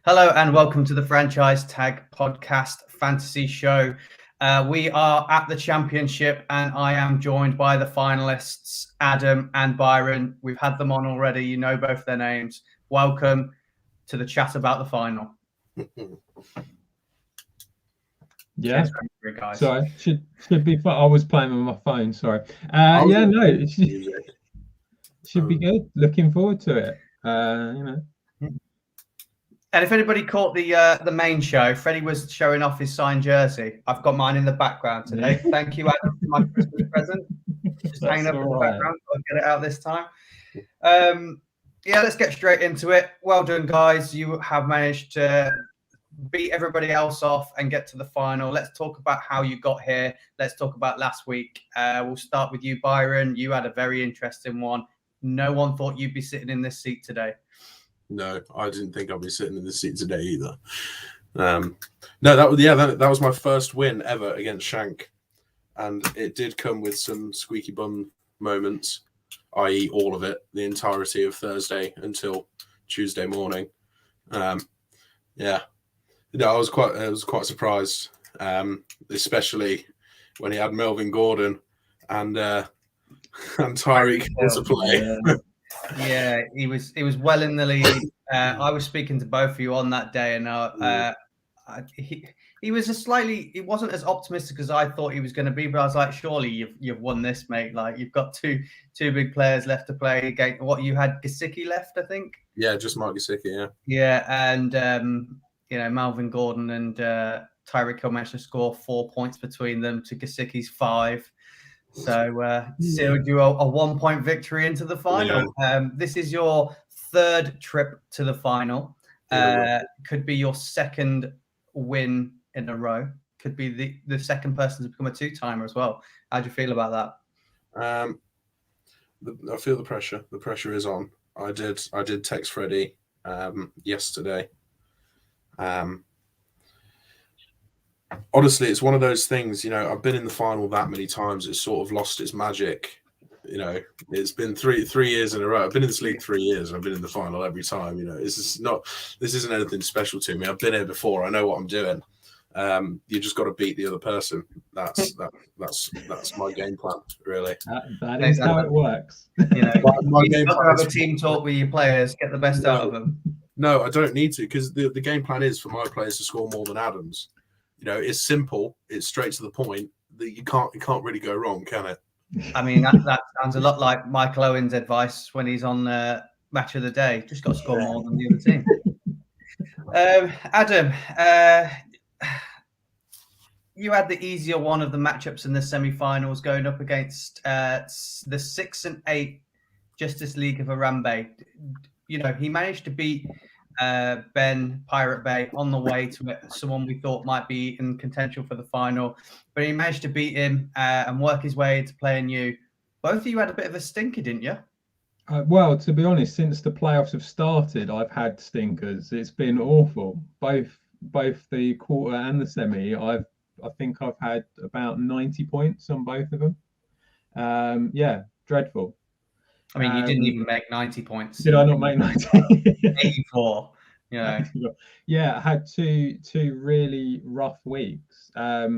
Hello and welcome to the Franchise Tag Podcast Fantasy Show. We are at the championship and I am joined by the finalists, Adam and Byron. We've had them on already. You know both their names. Welcome to the chat about the final. Yeah. Cheers, guys. Sorry, should be fun. I was playing with my phone. Sorry. It should be good. Looking forward to it. And if anybody caught the main show, Freddie was showing off his signed jersey. I've got mine in the background today. Yeah. Thank you, Adam, for my Christmas present. Just hanging up in the background. I'll get it out this time. Let's get straight into it. Well done, guys. You have managed to beat everybody else off and get to the final. Let's talk about how you got here. Let's talk about last week. We'll start with you, Byron. You had a very interesting one. No one thought you'd be sitting in this seat today. No, I didn't think I'd be sitting in this seat today either. That was my first win ever against Shank, and it did come with some squeaky bum moments, i.e., all of it, the entirety of Thursday until Tuesday morning. I was quite surprised, especially when he had Melvin Gordon and Tyreek to play. Yeah, he was well in the lead. I was speaking to both of you on that day, and he was he wasn't as optimistic as I thought he was going to be. But I was like, surely you've won this, mate. Like you've got two big players left to play against. What you had Gesicki left, I think. Yeah, just Mark Gesicki. Yeah. Yeah, and Melvin Gordon and Tyreek Hill managed to score 4 points between them to Gesicki's 5. So sealed you a 1-point victory into the final. Yeah. This is your third trip to the final. Could be your second win in a row. Could be the second person to become a 2-timer as well. How do you feel about that? I feel the pressure. The pressure is on. I did text Freddie yesterday. Honestly, it's one of those things, I've been in the final that many times, it's sort of lost its magic. It's been three years in a row. I've been in this league 3 years. I've been in the final every time. This isn't anything special to me. I've been here before. I know what I'm doing. You just got to beat the other person. That's my game plan, really. That is how it works. My game plan have a team talk with your players, get the best out of them. No, I don't need to, because the game plan is for my players to score more than Adam's. It's simple. It's straight to the point. You can't really go wrong, can it? I mean, that sounds a lot like Michael Owen's advice when he's on Match of the Day. Just got to score more than the other team. Adam, you had the easier one of the matchups in the semi-finals, going up against the 6 and 8 Justice League of Harambe. He managed to beat Ben Pirate Bay on the way to someone we thought might be in contention for the final, but he managed to beat him and work his way into playing you. Both of you had a bit of a stinker, didn't you? Well, to be honest, since the playoffs have started, I've had stinkers. It's been awful. Both the quarter and the semi. I think I've had about 90 points on both of them. Dreadful. I mean, you didn't even make 90 points. Did I not make 90? 84. Yeah. Yeah, I had two really rough weeks. I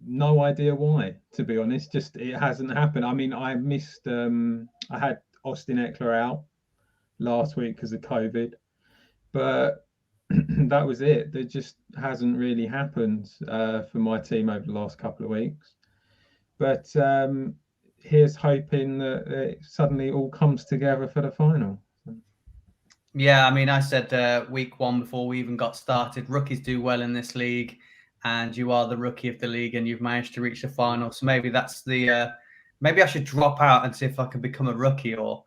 no idea why, to be honest. Just it hasn't happened. I mean, I missed I had Austin Eckler out last week because of COVID, but that was it. That just hasn't really happened for my team over the last couple of weeks. But here's hoping that it suddenly all comes together for the final. Yeah, I mean, I said week 1 before we even got started, rookies do well in this league, and you are the rookie of the league, and you've managed to reach the final. So maybe that's maybe I should drop out and see if I can become a rookie, or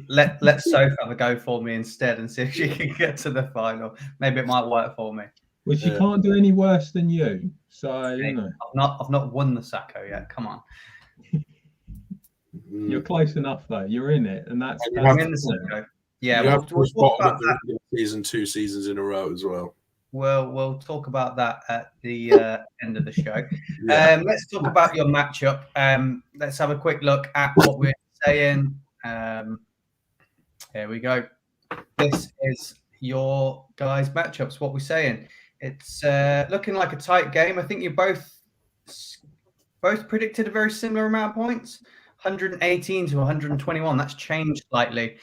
let Soph have a go for me instead and see if she can get to the final. Maybe it might work for me. Well, she can't do any worse than you. So I've not won the Sacco yet. Come on. You're close enough though. You're in it, and that's I'm in the Sacco. Yeah, we'll talk about that. Season 2 seasons in a row as well. We'll talk about that at the end of the show. Let's talk about your matchup. Let's have a quick look at what we're saying. Here we go. This is your guys' matchups. What we're saying. It's looking like a tight game. I think you both predicted a very similar amount of points, 118 to 121. That's changed slightly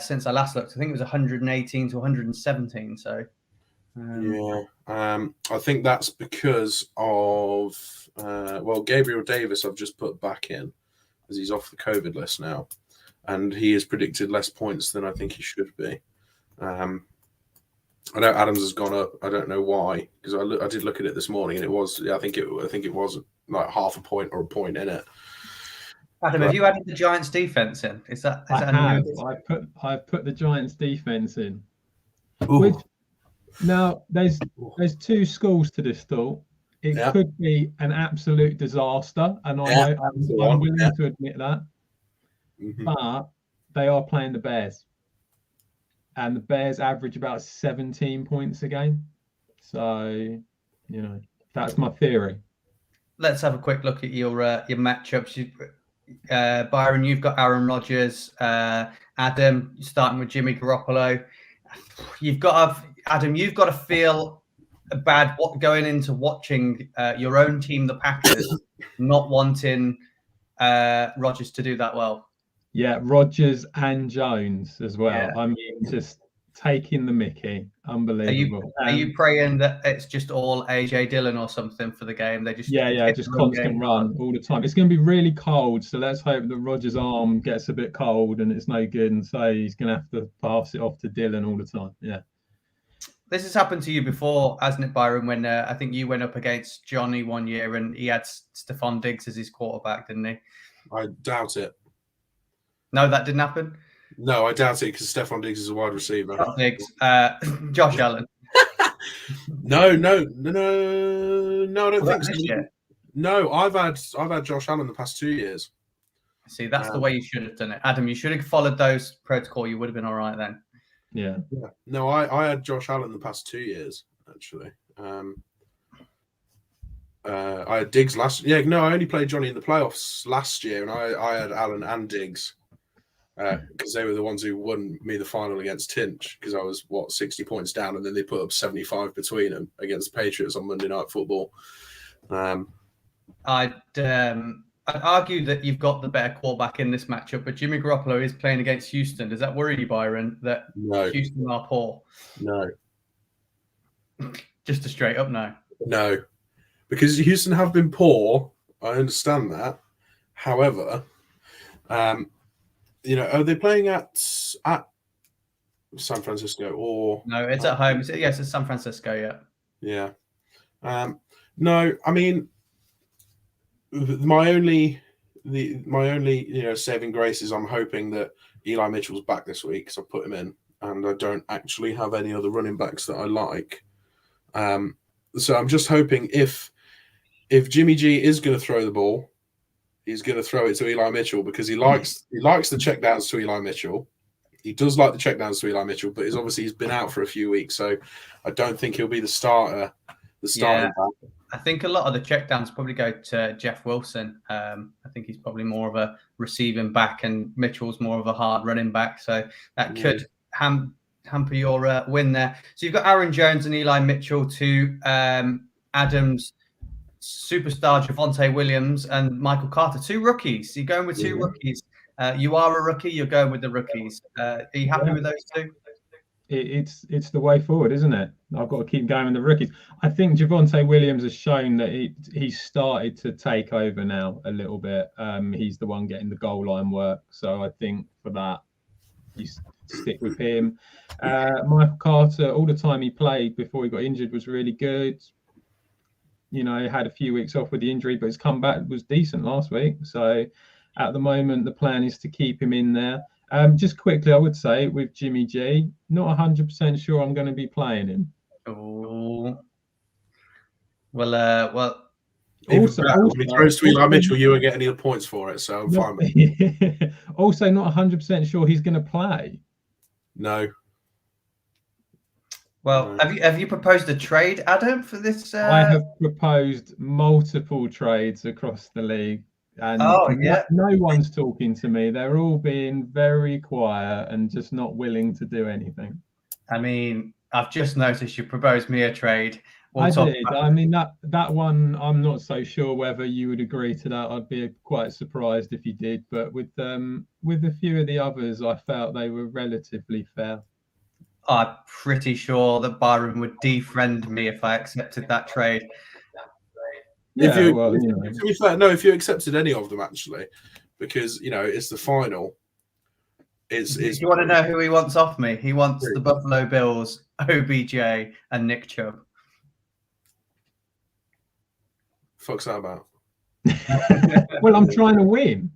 since I last looked. I think it was 118 to 117. So I think that's because of Gabriel Davis. I've just put back in as he's off the COVID list now, and he has predicted less points than I think he should be. I know Adams has gone up. I don't know why, because I did look at it this morning, and it was. I think it was like half a point or a point in it. Adam, have you added the Giants defense in? Is that I have. I've put the Giants defense in. Which, now there's two schools to this thought. It could be an absolute disaster, and I'm willing to admit that. Mm-hmm. But they are playing the Bears, and the Bears average about 17 points a game. So, that's my theory. Let's have a quick look at your matchups. Byron, you've got Aaron Rodgers. Adam, starting with Jimmy Garoppolo. You've got to feel bad going into watching your own team, the Packers, not wanting Rodgers to do that well. Yeah, Rodgers and Jones as well. Yeah. I mean, just taking the mickey. Unbelievable. Are you praying that it's just all AJ Dillon or something for the game? They just just constant run all the time. It's going to be really cold, so let's hope that Rodgers' arm gets a bit cold and it's no good, and so he's going to have to pass it off to Dillon all the time. Yeah. This has happened to you before, hasn't it, Byron? When I think you went up against Johnny one year and he had Stephon Diggs as his quarterback, didn't he? I doubt it. No, that didn't happen? No, I doubt it because Stephon Diggs is a wide receiver. Diggs. Josh Allen. No, I don't think so. No, I've had Josh Allen the past 2 years. See, that's the way you should have done it. Adam, you should have followed those protocol. You would have been all right then. Yeah. No, I had Josh Allen the past 2 years, actually. I had Diggs last. Yeah, no, I only played Johnny in the playoffs last year, and I had Allen and Diggs because they were the ones who won me the final against Tinch because I was 60 points down, and then they put up 75 between them against the Patriots on Monday Night Football. I'd argue that you've got the better quarterback in this matchup, but Jimmy Garoppolo is playing against Houston. Does that worry you, Byron? That Houston are poor? No. Just a straight up no. No. Because Houston have been poor, I understand that. However, are they playing at San Francisco or no? It's at home. Yes, it's San Francisco. Yeah. Yeah. No, I mean, my only saving grace is I'm hoping that Eli Mitchell's back this week because I put him in, and I don't actually have any other running backs that I like. So I'm just hoping if Jimmy G is going to throw the ball, he's going to throw it to Eli Mitchell because he likes the checkdowns to Eli Mitchell. He does like the checkdowns to Eli Mitchell, but he's been out for a few weeks, so I don't think he'll be the starter. Back. I think a lot of the checkdowns probably go to Jeff Wilson. I think he's probably more of a receiving back, and Mitchell's more of a hard running back. So that could hamper your win there. So you've got Aaron Jones and Eli Mitchell to Adams' superstar Javonte Williams and Michael Carter, 2 rookies. You're going with 2 rookies. You are a rookie. You're going with the rookies. Are you happy with those 2? It's the way forward, isn't it? I've got to keep going with the rookies. I think Javonte Williams has shown that he's started to take over now a little bit. He's the one getting the goal line work. So I think for that, you stick with him. Michael Carter, all the time he played before he got injured was really good. He had a few weeks off with the injury, but his comeback was decent last week. So at the moment, the plan is to keep him in there. Just quickly, I would say with Jimmy G, not 100% sure I'm going to be playing him. Oh, well. Also, when he throws to Eli Mitchell, you won't get any points for it, so I'm fine with it. Also, not 100% sure he's going to play. No. Well, have you proposed a trade, Adam, for this? I have proposed multiple trades across the league. And yeah. no one's talking to me. They're all being very quiet and just not willing to do anything. I mean, I've just noticed you proposed me a trade. I did. I mean, that one, I'm not so sure whether you would agree to that. I'd be quite surprised if you did. But with a few of the others, I felt they were relatively fair. I'm pretty sure that Byron would defriend me if I accepted that trade. Yeah, to be fair, no, if you accepted any of them, actually, because, you know, it's the final. You want to know who he wants off me? He wants the Buffalo Bills, OBJ, and Nick Chubb. Fuck's that about? Well, I'm trying to win.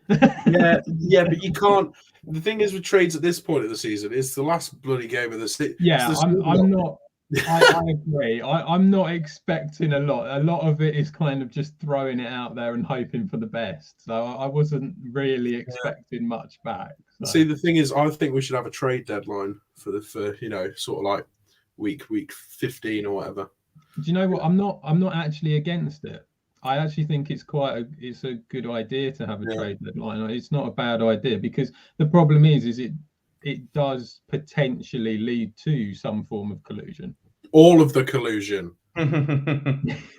yeah, but you can't. The thing is with trades at this point of the season, it's the last bloody game of the season. Yeah, I'm not. I agree. I'm not expecting a lot. A lot of it is kind of just throwing it out there and hoping for the best. So I wasn't really expecting much back. So. See, the thing is, I think we should have a trade deadline for you know, sort of like week 15 or whatever. Do you know what? I'm not actually against it. I actually think it's a good idea to have a trade deadline. It's not a bad idea, because the problem is it does potentially lead to some form of collusion. All of the collusion.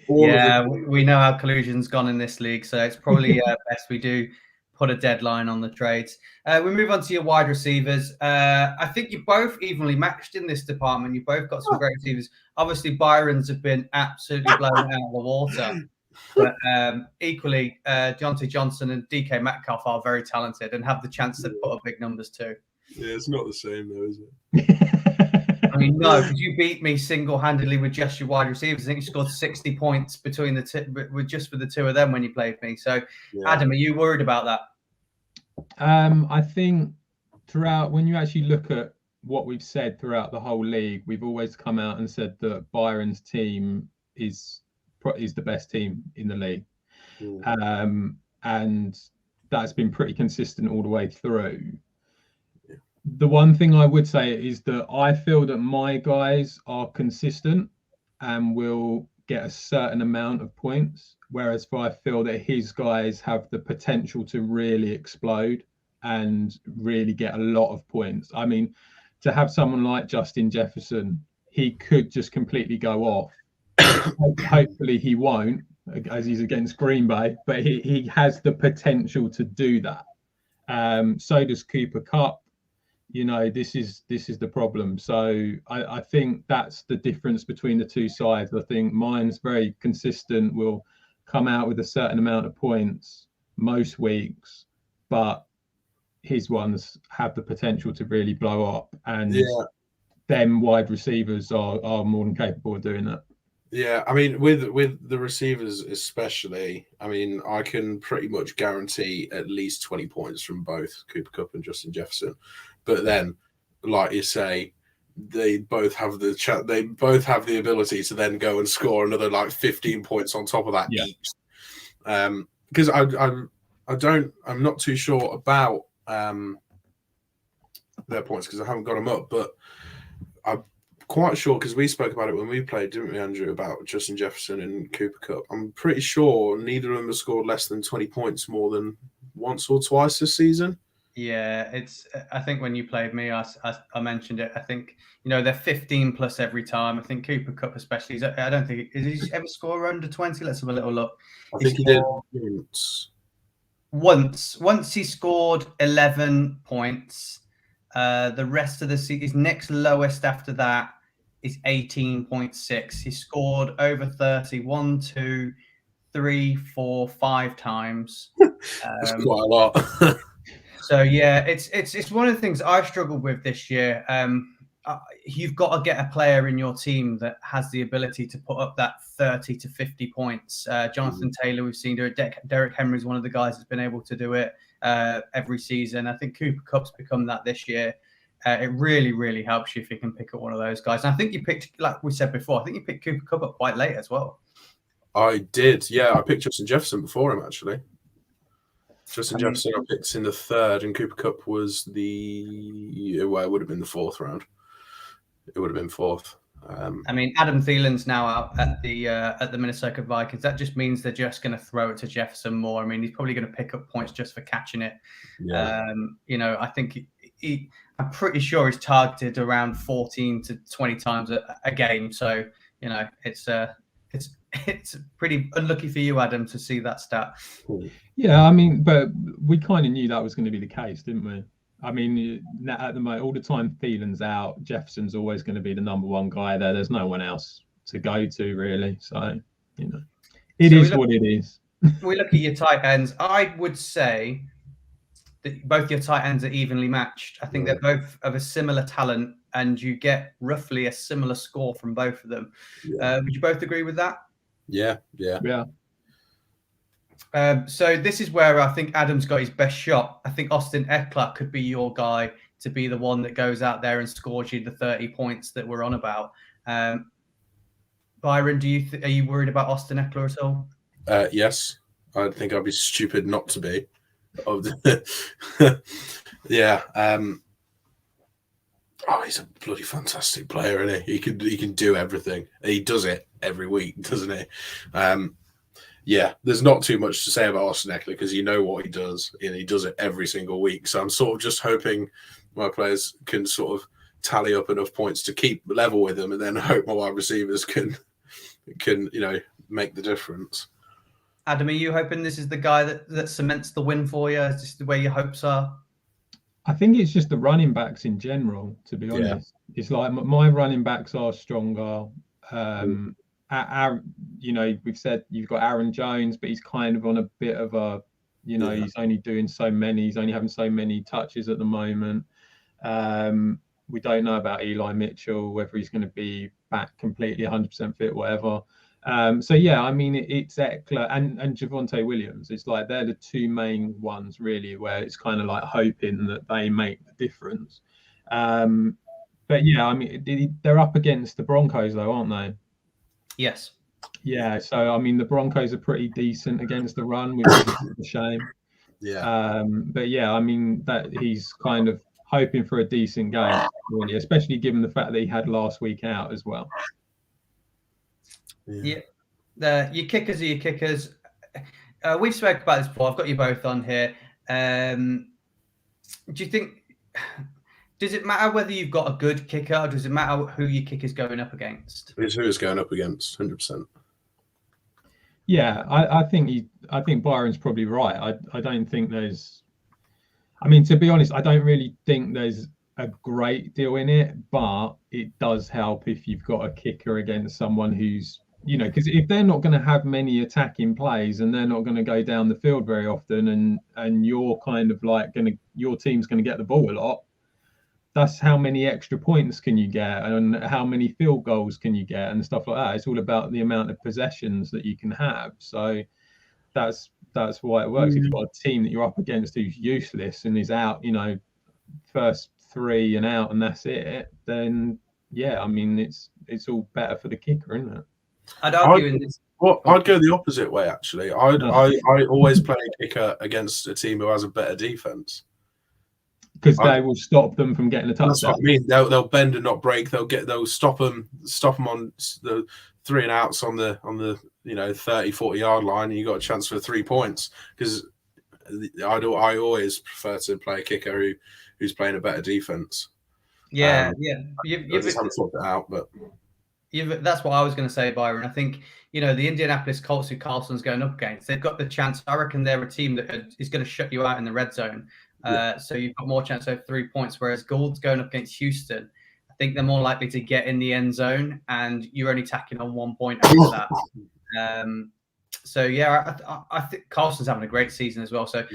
We know how collusion's gone in this league, so it's probably best we do put a deadline on the trades. We move on to your wide receivers. I think you're both evenly matched in this department. You've both got some great receivers. Obviously, Byron's have been absolutely blown out of the water. But equally, Deontay Johnson and DK Metcalf are very talented and have the chance to put up big numbers too. Yeah, it's not the same though, is it? I mean, no, because you beat me single-handedly with just your wide receivers. I think you scored 60 points between the two, just with the two of them when you played me. So, Adam, are you worried about that? I think throughout, when you actually look at what we've said throughout the whole league, we've always come out and said that Byron's team is the best team in the league. And that's been pretty consistent all the way through. The one thing I would say is that I feel that my guys are consistent and will get a certain amount of points, whereas I feel that his guys have the potential to really explode and really get a lot of points. I mean, to have someone like Justin Jefferson, he could just completely go off. Hopefully he won't, as he's against Green Bay, but he has the potential to do that. So does Cooper Kupp. You know, this is the problem. So I think that's the difference between the two sides. I think mine's very consistent, will come out with a certain amount of points most weeks, but his ones have the potential to really blow up, and them wide receivers are more than capable of doing that. Yeah, I mean, with the receivers especially, I mean, I can pretty much guarantee at least 20 points from both Cooper Kupp and Justin Jefferson. But then, like you say, they both have the ability to then go and score another like 15 points on top of that each. Because I'm not too sure about their points because I haven't got them up, but I'm quite sure, because we spoke about it when we played, didn't we, Andrew, about Justin Jefferson and Cooper Kupp. I'm pretty sure neither of them have scored less than 20 points more than once or twice this season. Yeah, I think when you played me, I mentioned it. I think, you know, they're 15 plus every time. I think Cooper Kupp especially, I don't think, did he ever score under 20? Let's have a little look. I think he did once he scored 11 points. The rest of the season, his next lowest after that is 18.6. He scored over 30, 1, 2, 3, 4, 5 times. That's quite a lot. So yeah, it's one of the things I've struggled with this year. You've got to get a player in your team that has the ability to put up that 30 to 50 points. Jonathan Taylor, we've seen do it. Derrick Henry is one of the guys that's been able to do it every season. I think Cooper Kupp's become that this year. It really, really helps you if you can pick up one of those guys. And I think you picked, like we said before, I think you picked Cooper Kupp up quite late as well. I did, yeah. I picked Justin Jefferson before him, actually. Jefferson I picked in the third, and Cooper Kupp was it would have been the fourth round. It would have been fourth. I mean, Adam Thielen's now out at the Minnesota Vikings. That just means they're just going to throw it to Jefferson more. I mean, he's probably going to pick up points just for catching it. Yeah. I think I'm pretty sure he's targeted around 14 to 20 times a game. So, it's pretty unlucky for you, Adam, to see that stat. Yeah, I mean, but we kind of knew that was going to be the case, didn't we? I mean, at the moment, all the time Thielen's out, Jefferson's always going to be the #1 guy there. There's no one else to go to, really. So, it is what it is. We look at your tight ends. I would say that both your tight ends are evenly matched. I think they're both of a similar talent, and you get roughly a similar score from both of them. Yeah. Would you both agree with that? Yeah. So this is where I think Adam's got his best shot. I think Austin Eckler could be your guy to be the one that goes out there and scores you the 30 points that we're on about. Byron, are you worried about Austin Eckler at all? Yes, I think I'd be stupid not to be. Yeah. He's a bloody fantastic player, isn't he? He can do everything. He does it every week, doesn't he? Yeah, there's not too much to say about Austin Eckler because you know what he does, and he does it every single week. So I'm sort of just hoping my players can sort of tally up enough points to keep level with him, and then hope my wide receivers can make the difference. Adam, are you hoping this is the guy that cements the win for you? Is this the way your hopes are? I think it's just the running backs in general, to be honest. Yeah. It's like my running backs are stronger. We've said you've got Aaron Jones, but he's kind of on a bit of a, he's only doing so many. He's only having so many touches at the moment. We don't know about Eli Mitchell, whether he's going to be back completely 100% fit, whatever. So yeah, I mean, it's Eckler and Javonte Williams. It's like they're the two main ones really, where it's kind of like hoping that they make the difference. But yeah, I mean, they're up against the Broncos though, aren't they? Yes. Yeah. So I mean, the Broncos are pretty decent against the run, which is a shame. Yeah. But yeah, I mean that he's kind of hoping for a decent game, really, especially given the fact that he had last week out as well. Yeah. Your kickers are your kickers. We've spoken about this before. I've got you both on here. Do you think, does it matter whether you've got a good kicker, or does it matter who your kicker's going up against? It's who it's going up against, 100%. Yeah, I think Byron's probably right. I don't think there's, I mean, to be honest, I don't really think there's a great deal in it, but it does help if you've got a kicker against someone who's, because if they're not going to have many attacking plays and they're not going to go down the field very often, and you're kind of like your team's going to get the ball a lot, that's how many extra points can you get and how many field goals can you get and stuff like that. It's all about the amount of possessions that you can have. So that's why it works. If you've got a team that you're up against who's useless and is out, first 3 and out and that's it, then yeah, I mean it's all better for the kicker, isn't it? I'd argue in this. Well, I'd go the opposite way actually. I always play a kicker against a team who has a better defense. Because they will stop them from getting a touchdown. That's what I mean. They'll bend and not break. They'll stop them on the 3 and outs on the 30-40 yard line, and you got a chance for 3 points. Because I always prefer to play a kicker who's playing a better defense. Yeah. I just haven't sorted it out, but that's what I was going to say, Byron. I think the Indianapolis Colts, who Carlson's going up against, they've got the chance. I reckon they're a team that is going to shut you out in the red zone. So you've got more chance of 3 points, whereas Gould's going up against Houston. I think they're more likely to get in the end zone, and you're only tacking on 1 point after that. So yeah, I think Carlson's having a great season as well. So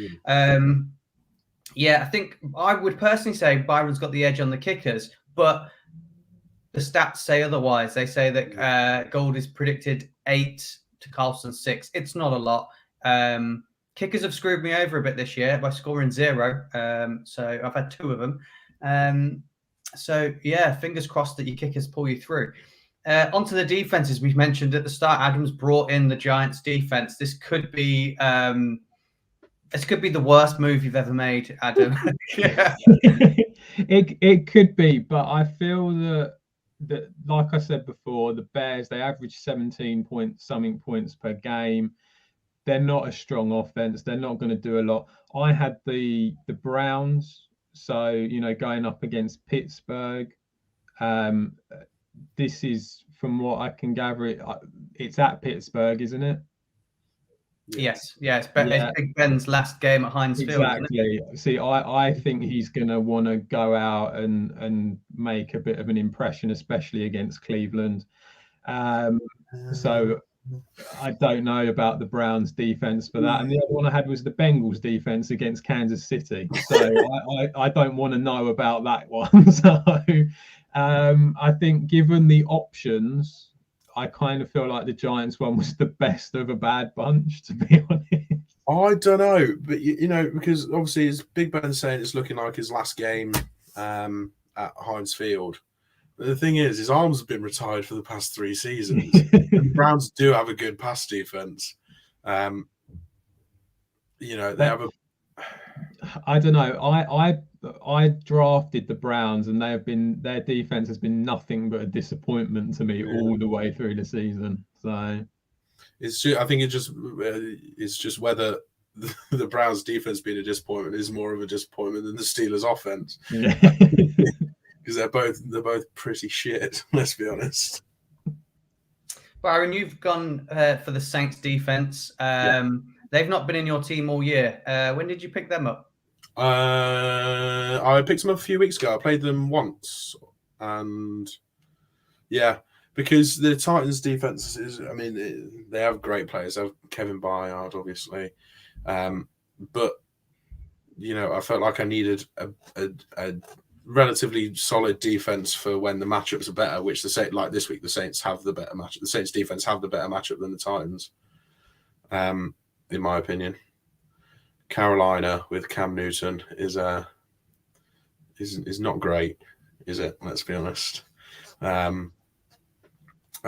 yeah, I think I would personally say Byron's got the edge on the kickers, but the stats say otherwise. They say that Gould is predicted 8 to Carlson 6. It's not a lot. Kickers have screwed me over a bit this year by scoring 0. So I've had 2 of them. So yeah, fingers crossed that your kickers pull you through. Onto the defenses. We mentioned at the start, Adam's brought in the Giants defense. This could be the worst move you've ever made, Adam. Yeah. It could be, but I feel that like I said before, the Bears, they average 17 something points per game. They're not a strong offense. They're not going to do a lot. I had the Browns, so going up against Pittsburgh. This is, from what I can gather, it's at Pittsburgh, isn't it? Yes, it's Big Ben's last game at Heinz Field. Exactly. See, I think he's going to want to go out and make a bit of an impression, especially against Cleveland. So I don't know about the Browns defense for that. And the other one I had was the Bengals defense against Kansas City. So I don't want to know about that one. So I think, given the options, I kind of feel like the Giants one was the best of a bad bunch, to be honest. I don't know, but because obviously it's Big Ben saying it's looking like his last game at Heinz Field. But the thing is, his arms have been retired for the past 3 seasons. The Browns do have a good pass defense. They have a. I don't know. I drafted the Browns, and their defense has been nothing but a disappointment to me all the way through the season. So I think it's just whether the Browns defense being a disappointment is more of a disappointment than the Steelers offense. Yeah. Because they're both pretty shit. Let's be honest. Byron, you've gone for the Saints defense. They've not been in your team all year. When did you pick them up? I picked them up a few weeks ago. I played them once, and because the Titans defense is, they have great players. They have Kevin Byard, obviously, but I felt like I needed a relatively solid defense for when the matchups are better. Which like this week, the Saints have the better match. The Saints defense have the better matchup than the Titans, in my opinion. Carolina with Cam Newton is not great, is it? Let's be honest. I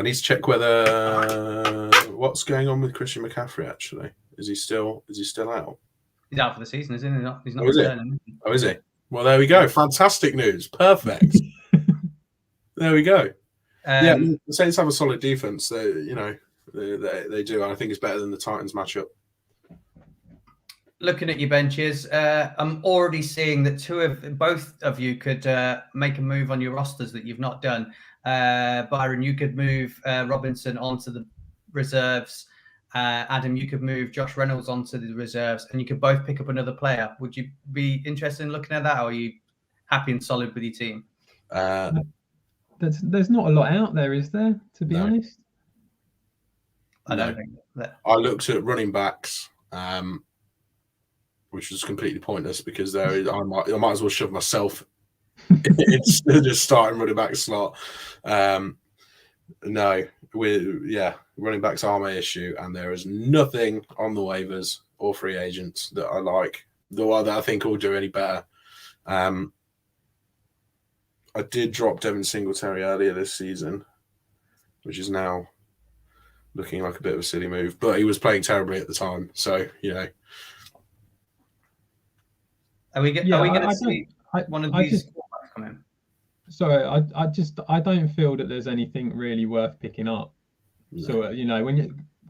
need to check what's going on with Christian McCaffrey. Actually, is he still out? He's out for the season, isn't he? He's not is returning. Is he? Well, there we go. Fantastic news. Perfect. There we go. The Saints have a solid defense. They do. And I think it's better than the Titans matchup. Looking at your benches, I'm already seeing that both of you could make a move on your rosters that you've not done. Byron, you could move Robinson onto the reserves. Adam, you could move Josh Reynolds onto the reserves, and you could both pick up another player. Would you be interested in looking at that, or are you happy and solid with your team? There's not a lot out there, is there? To be honest, I don't think that. I looked at running backs. Which was completely pointless because I might as well shove myself into the starting running back slot. Running backs are my issue, and there is nothing on the waivers or free agents that I like, that I think will do any better. I did drop Devin Singletary earlier this season, which is now looking like a bit of a silly move, but he was playing terribly at the time, so Are we going to see one of these quarterbacks come in? Sorry, I don't feel that there's anything really worth picking up. No. So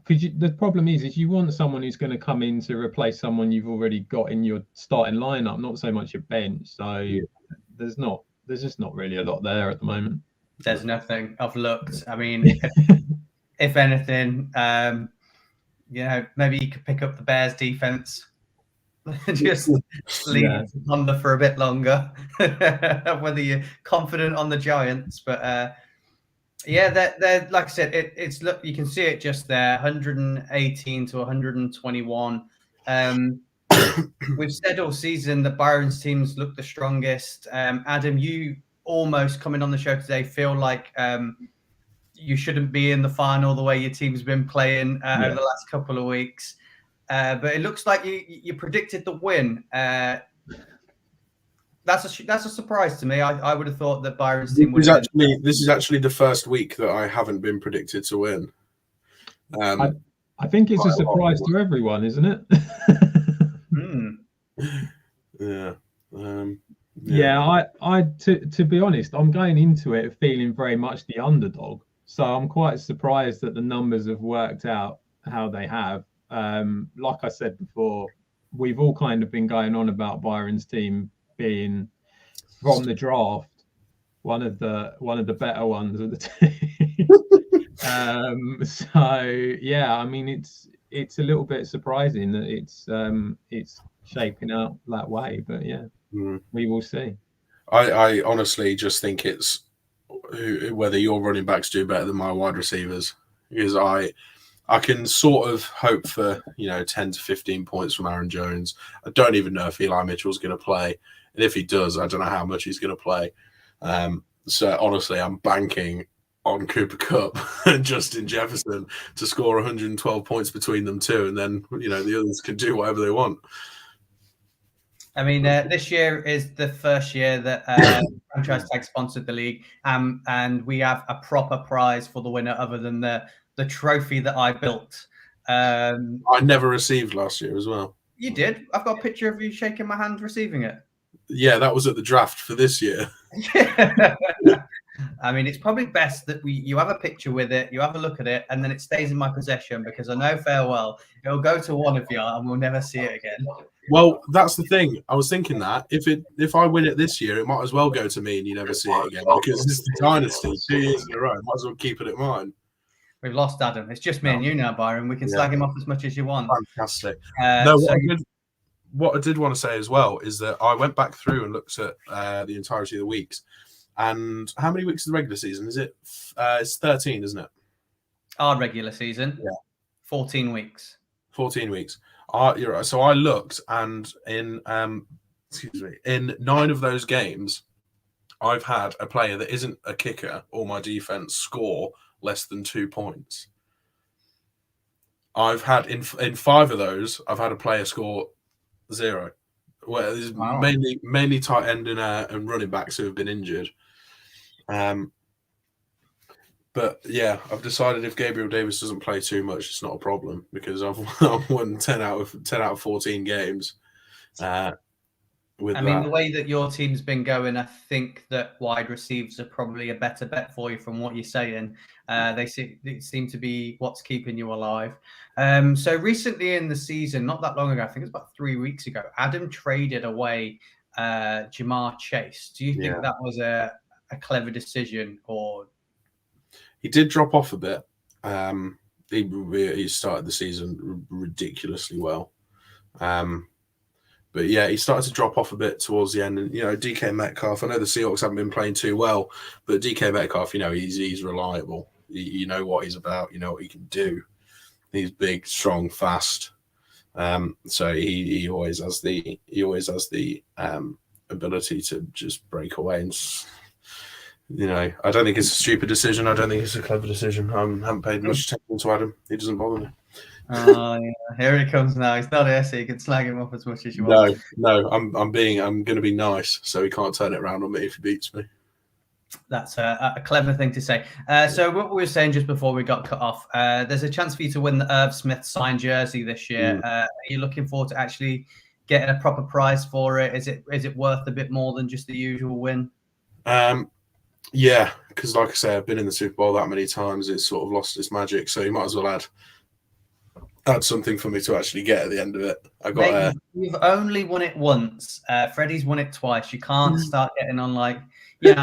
the problem is you want someone who's going to come in to replace someone you've already got in your starting lineup, not so much your bench. So there's just not really a lot there at the moment. There's nothing. I've looked. If anything, maybe you could pick up the Bears defense. Just leave Honda for a bit longer. Whether you're confident on the Giants, but they're like I said, it's look, you can see it just there, 118 to 121. We've said all season that Byron's teams look the strongest. Adam, you almost coming on the show today feel like you shouldn't be in the final the way your team's been playing over the last couple of weeks. But it looks like you predicted the win. That's a surprise to me. I would have thought that Byron's team would. This is actually the first week that I haven't been predicted to win. I think it's a surprise to everyone, isn't it? Yeah. Yeah, to be honest, I'm going into it feeling very much the underdog. So I'm quite surprised that the numbers have worked out how they have. Like I said before, we've all kind of been going on about Byron's team being from the draft one of the better ones of the team. So yeah, I mean it's a little bit surprising that it's shaping out that way, but yeah, we will see. I honestly just think it's whether your running backs do better than my wide receivers, because I can sort of hope for 10 to 15 points from Aaron Jones. I don't even know if Eli Mitchell's going to play, and if he does, I don't know how much he's going to play. So honestly, I'm banking on Cooper Kupp and Justin Jefferson to score 112 points between them two, and then the others can do whatever they want. I mean, this year is the first year that Franchise Tag sponsored the league, and we have a proper prize for the winner, other than the trophy that I built. I never received last year as well. You did. I've got a picture of you shaking my hand receiving it. Yeah, that was at the draft for this year. I mean, it's probably best that you have a picture with it, you have a look at it, and then it stays in my possession, because I know farewell, it'll go to one of you and we'll never see it again. Well, that's the thing. I was thinking that if I win it this year, it might as well go to me and you never see it again, because it's the dynasty 2 years in a row. Might as well keep it at mine. We've lost Adam. It's just me and you now, Byron. We can slag him off as much as you want. Fantastic. What I did want to say as well is that I went back through and looked at the entirety of the weeks. And how many weeks is the regular season? Is it? It's 13, isn't it? Our regular season? Yeah. 14 weeks. 14 weeks. You're right. So I looked, and in 9 of those games, I've had a player that isn't a kicker or my defense score less than 2 points. I've had in 5 of those, I've had a player score 0. Well, there's mainly tight end and running backs who have been injured. But yeah, I've decided if Gabriel Davis doesn't play too much, it's not a problem, because I've won 10 out of 14 games. The way that your team's been going, I think that wide receivers are probably a better bet for you from what you're saying. They seem to be what's keeping you alive. So recently in the season, not that long ago, I think it was about 3 weeks ago, Adam traded away Jamar Chase. Do you think that was a clever decision, or? He did drop off a bit. He started the season ridiculously well. But yeah, he started to drop off a bit towards the end. And, DK Metcalf, I know the Seahawks haven't been playing too well, but DK Metcalf, he's reliable. You know what he's about. You know what he can do. He's big, strong, fast. So he always has the ability to just break away. And, I don't think it's a stupid decision. I don't think it's a clever decision. I haven't paid much attention to Adam. He doesn't bother me. Oh yeah, here he comes now. He's not here, so you can slag him off as much as you want. No, I'm going to be nice, so he can't turn it around on me if he beats me. That's a clever thing to say. So what we were saying just before we got cut off, there's a chance for you to win the Irv Smith signed jersey this year. Are you looking forward to actually getting a proper prize for it? Is it worth a bit more than just the usual win? Yeah, because like I say, I've been in the Super Bowl that many times, it's sort of lost its magic. So you might as well add something for me to actually get at the end of it. You've only won it once. Freddie's won it twice. You can't start getting on I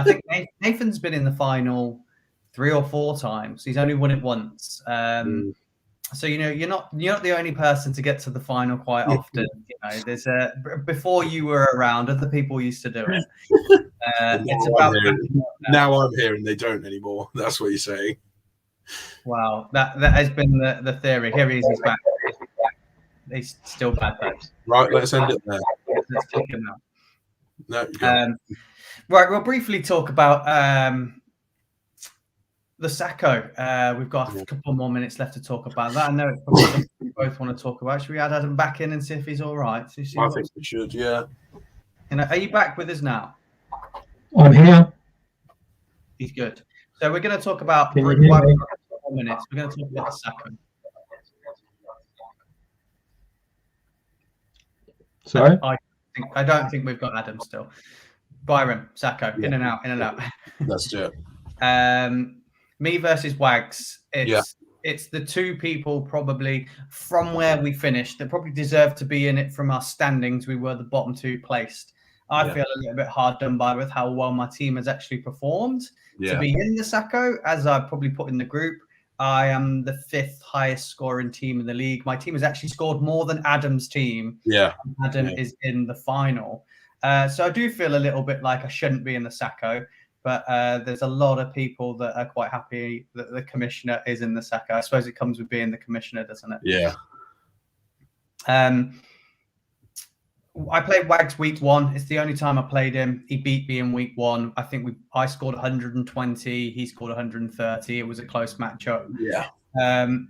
think Nathan's been in the final 3 or 4 times. He's only won it once. So you're not the only person to get to the final quite often. There's before you were around, other people used to do it. It's about now I'm here and they don't anymore. That's what you're saying. Wow, that has been the theory. Here he is. He's back. He's still bad though. Right, let's end it there. Let's kick him out. No, right, we'll briefly talk about the Sacco. We've got a couple more minutes left to talk about that. I know it's probably something we both want to talk about. Should we add Adam back in and see if he's all right? I think we should, yeah. Are you back with us now? I'm here. He's good. So we're going to talk about Can you hear me? 4 minutes. We're going to talk about the Sacco. Sorry? I don't think we've got Adam still. Byron, Sacco, Yeah. in and out, in and out. Let's do it. Me versus Wags. It's the two people probably from where we finished that probably deserve to be in it from our standings. We were the bottom two placed. I feel a little bit hard done by with how well my team has actually performed to be in the Sacco, as I probably put in the group. I am the 5th highest scoring team in the league. My team has actually scored more than Adam's team. Yeah. Adam is in the final. So I do feel a little bit like I shouldn't be in the Sacco, but there's a lot of people that are quite happy that the commissioner is in the Sacco. I suppose it comes with being the commissioner, doesn't it? Yeah. I played Wags week 1. It's the only time I played him. He beat me in week 1. I think I scored 120. He scored 130. It was a close matchup. Yeah.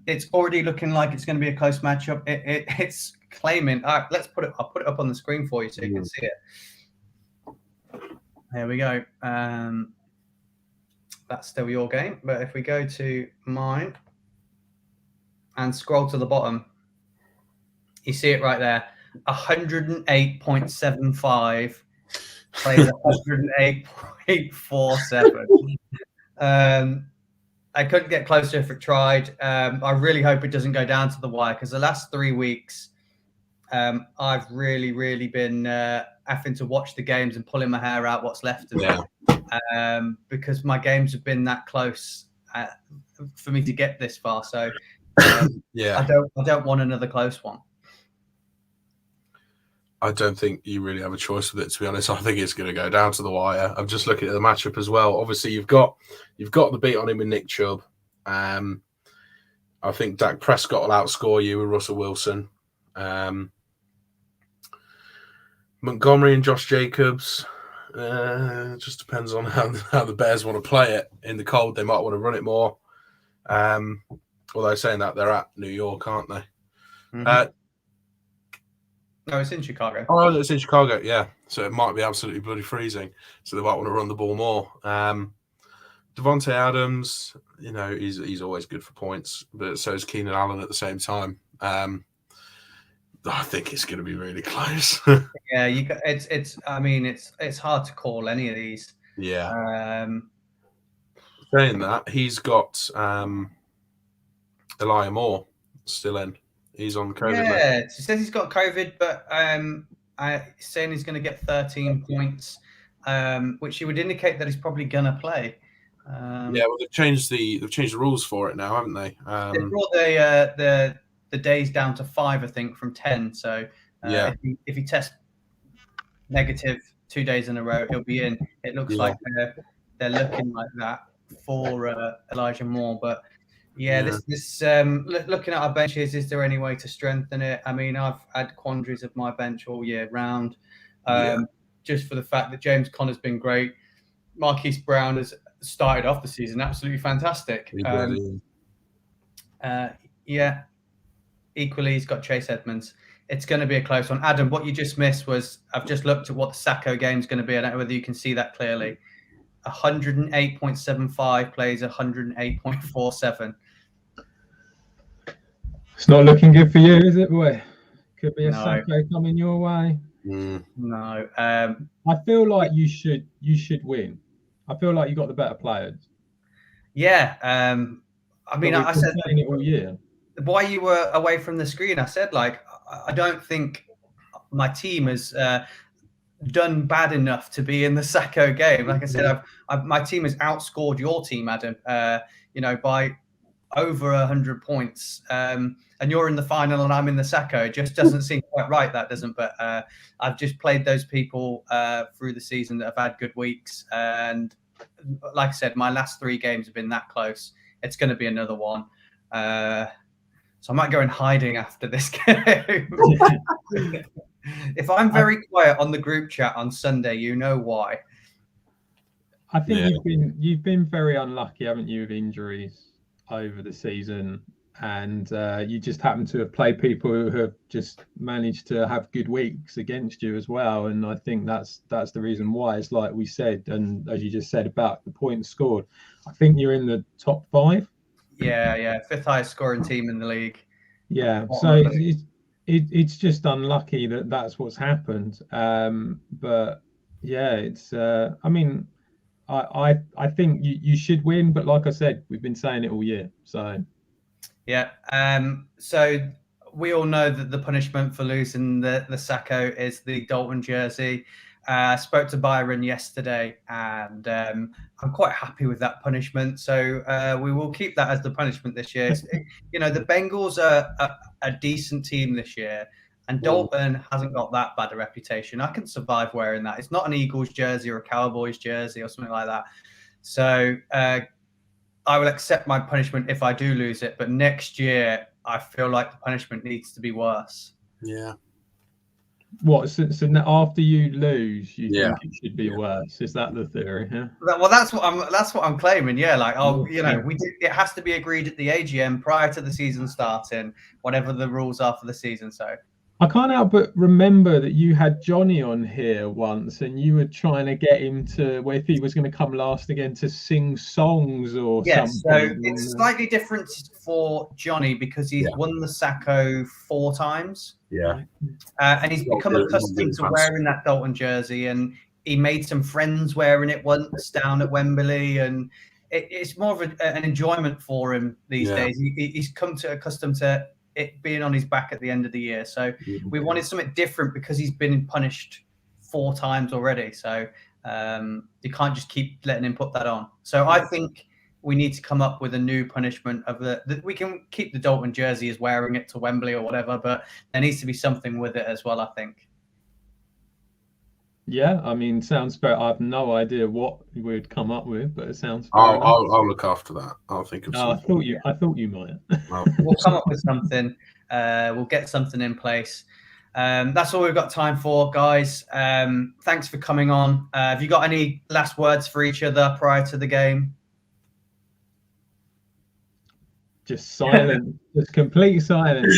It's already looking like it's going to be a close matchup. It's claiming. Let's put it. I'll put it up on the screen for you so you can see it. There we go. That's still your game. But if we go to mine and scroll to the bottom, you see it right there. 108.75 plays 108.47. I couldn't get closer if it tried. I really hope it doesn't go down to the wire, because the last 3 weeks I've really been having to watch the games and pulling my hair out what's left of it, because my games have been that close for me to get this far. So I don't want another close one. I don't think you really have a choice with it, to be honest. I think it's going to go down to the wire. I'm just looking at the matchup as well. Obviously, you've got the beat on him with Nick Chubb. I think Dak Prescott will outscore you with Russell Wilson. Montgomery and Josh Jacobs. It just depends on how the Bears want to play it. In the cold, they might want to run it more. Although saying that, they're at New York, aren't they? Mm-hmm. No, it's in Chicago. Oh, it's in Chicago, yeah. So it might be absolutely bloody freezing. So they might want to run the ball more. Devontae Adams, he's always good for points, but so is Keenan Allen at the same time. I think it's going to be really close. Yeah, it's hard to call any of these. Yeah. Saying that, he's got Elijah Moore still in. He's on COVID. Yeah, he says he's got COVID, but saying he's going to get 13 points, which would indicate that he's probably going to play. Well, they've changed the rules for it now, haven't they? They brought the days down to 5, I think, from 10. So if he tests negative 2 days in a row, he'll be in. It looks like they're looking like that for Elijah Moore, but. This looking at our benches, is there any way to strengthen it? I mean, I've had quandaries of my bench all year round, just for the fact that James Conner's been great. Marquise Brown has started off the season absolutely fantastic. Equally, he's got Chase Edmonds. It's going to be a close one. Adam, what you just missed was, I've just looked at what the Sacco game is going to be. I don't know whether you can see that clearly. 108.75 plays 108.47. It's not looking good for you, is it, boy? Could be a Sacco coming your way. No. I feel like you should win. I feel like you got the better players. Yeah. I mean, I said it all year. While you were away from the screen, I said, I don't think my team has done bad enough to be in the Sacco game. Like I said, my team has outscored your team, Adam, by over 100 points. And you're in the final and I'm in the Sacco. It just doesn't seem quite right, that doesn't. But I've just played those people through the season that have had good weeks. And like I said, my last 3 games have been that close. It's going to be another one. So I might go in hiding after this game. If I'm very quiet on the group chat on Sunday, you know why. I think you've been very unlucky, haven't you, with injuries over the season, and you just happen to have played people who have just managed to have good weeks against you as well. And I think that's the reason why. It's like we said, and as you just said about the points scored, I think you're in the top 5. Yeah, 5th highest scoring team in the league. Yeah, so it's just unlucky that that's what's happened. But Yeah, it's. I mean, I think you should win, but like I said, we've been saying it all year. So Yeah. So we all know that the punishment for losing the Sacco is the Dalton jersey. I spoke to Byron yesterday, and I'm quite happy with that punishment. So we will keep that as the punishment this year. The Bengals are a decent team this year, and Dalton hasn't got that bad a reputation. I can survive wearing that. It's not an Eagles jersey or a Cowboys jersey or something like that. So I will accept my punishment if I do lose it, but next year I feel like the punishment needs to be worse. Yeah. what? So after you lose, you Yeah. think it should be worse? Is that the theory? Yeah. Well, that's what I'm claiming. Yeah, like it has to be agreed at the AGM prior to the season starting, whatever the rules are for the season. So I can't help but remember that you had Johnny on here once, and you were trying to get him to, well, if he was going to come last again, to sing songs or something. So it's slightly different for Johnny because he's won the Sacco 4 times. Yeah. And he's become accustomed to wearing that Dalton jersey, and he made some friends wearing it once down at Wembley, and it's more of an enjoyment for him these days. He's come to accustomed to it being on his back at the end of the year. So we wanted something different because he's been punished 4 times already. So you can't just keep letting him put that on. So I think we need to come up with a new punishment of we can keep the Dalton jersey as wearing it to Wembley or whatever, but there needs to be something with it as well, I think. Yeah, I mean, sounds fair. I have no idea what we'd come up with, but it sounds fair. I'll look after that. I'll think of something. I thought you might. We'll come up with something. We'll get something in place. That's all we've got time for, guys. Thanks for coming on. Have you got any last words for each other prior to the game? Just silent, just complete silence.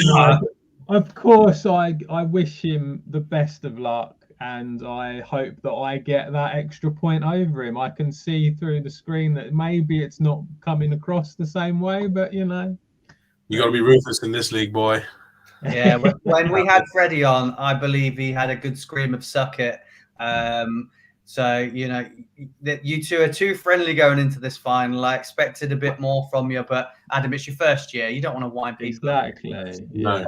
Of course, I wish him the best of luck, and I hope that I get that extra point over him. I can see through the screen that maybe it's not coming across the same way, but you got to be ruthless in this league, boy. Yeah, when we had Freddie on, I believe he had a good scream of "suck it." So that you two are too friendly going into this final. I expected a bit more from you, but Adam, it's your first year. You don't want to wind people up. Exactly. No.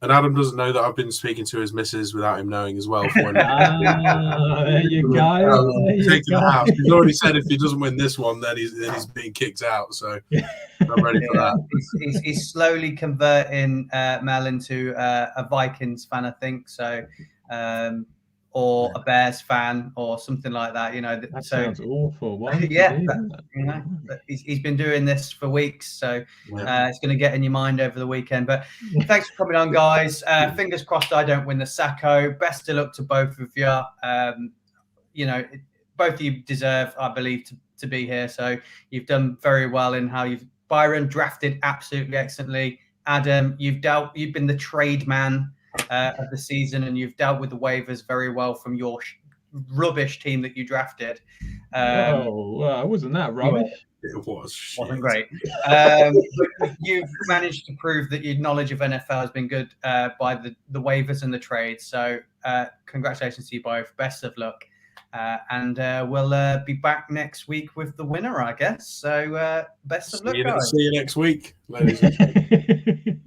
And Adam doesn't know that I've been speaking to his missus without him knowing as well. There you go. He's already said if he doesn't win this one, then he's being kicked out. So I'm ready for that. He's slowly converting Mel into a Vikings fan, I think. So. Or a Bears fan or something like that, That sounds awful. Why he's been doing this for weeks, so it's going to get in your mind over the weekend. But thanks for coming on, guys. Fingers crossed I don't win the Sacco. Best of luck to both of you. Both of you deserve, I believe, to be here. So you've done very well in how Byron drafted absolutely excellently. Adam, you've been the trade man of the season, and you've dealt with the waivers very well from your rubbish team that you drafted. Wasn't that rubbish? It wasn't great. You've managed to prove that your knowledge of NFL has been good by the waivers and the trades. So congratulations to you both. Best of luck. And we'll be back next week with the winner, I guess. So best of luck, guys. See you next week, ladies and gentlemen.